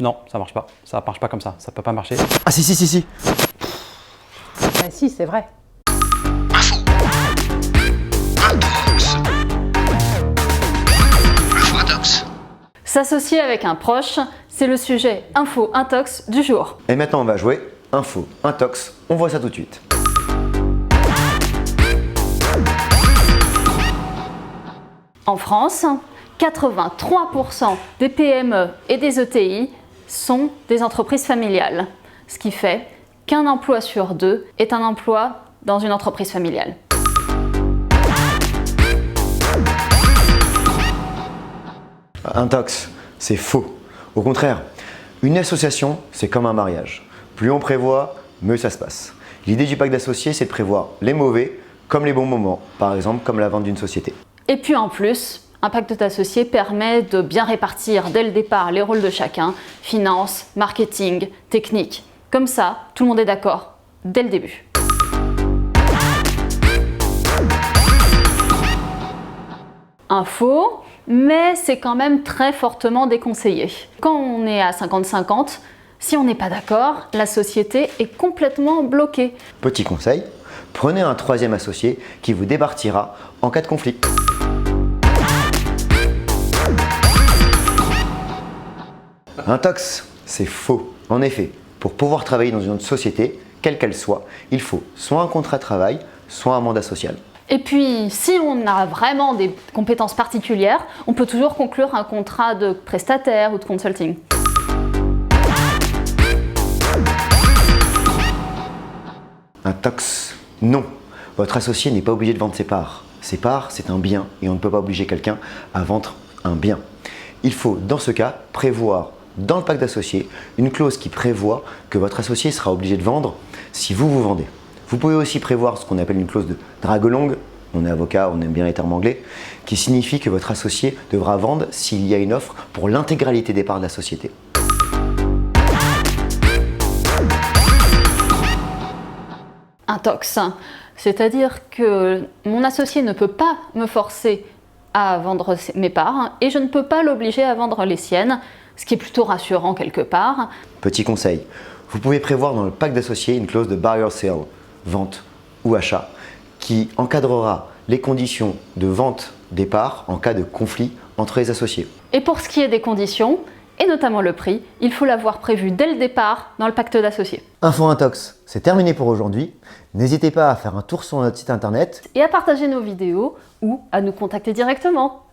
Non, ça marche pas. Ça marche pas comme ça peut pas marcher. Ah si, si, si, si. Ah si, c'est vrai. S'associer avec un proche, c'est le sujet info intox du jour. Et maintenant on va jouer info, intox, on voit ça tout de suite. En France, 83% des PME et des ETI sont des entreprises familiales, ce qui fait qu'un emploi sur deux est un emploi dans une entreprise familiale. Intox, c'est faux. Au contraire, une association, c'est comme un mariage. Plus on prévoit, mieux ça se passe. L'idée du pacte d'associés, c'est de prévoir les mauvais comme les bons moments, par exemple comme la vente d'une société. Et puis en plus, un pacte d'associés permet de bien répartir dès le départ les rôles de chacun, finance, marketing, technique. Comme ça, tout le monde est d'accord dès le début. Info, mais c'est quand même très fortement déconseillé. Quand on est à 50-50, si on n'est pas d'accord, la société est complètement bloquée. Petit conseil, prenez un troisième associé qui vous départira en cas de conflit. Intox, c'est faux. En effet, pour pouvoir travailler dans une autre société, quelle qu'elle soit, il faut soit un contrat de travail, soit un mandat social. Et puis, si on a vraiment des compétences particulières, on peut toujours conclure un contrat de prestataire ou de consulting. Intox, non. Votre associé n'est pas obligé de vendre ses parts. Ses parts, c'est un bien et on ne peut pas obliger quelqu'un à vendre un bien. Il faut, dans ce cas, prévoir dans le pacte d'associés une clause qui prévoit que votre associé sera obligé de vendre si vous vous vendez. Vous pouvez aussi prévoir ce qu'on appelle une clause de drague longue, on est avocat, on aime bien les termes anglais, qui signifie que votre associé devra vendre s'il y a une offre pour l'intégralité des parts de la société. Intox, c'est-à-dire que mon associé ne peut pas me forcer à vendre mes parts et je ne peux pas l'obliger à vendre les siennes, ce qui est plutôt rassurant quelque part. Petit conseil, vous pouvez prévoir dans le pacte d'associés une clause de buy or sell, vente ou achat, qui encadrera les conditions de vente des parts en cas de conflit entre les associés. Et pour ce qui est des conditions, et notamment le prix, il faut l'avoir prévu dès le départ dans le pacte d'associés. Info Intox, c'est terminé pour aujourd'hui. N'hésitez pas à faire un tour sur notre site internet Et à partager nos vidéos ou à nous contacter directement.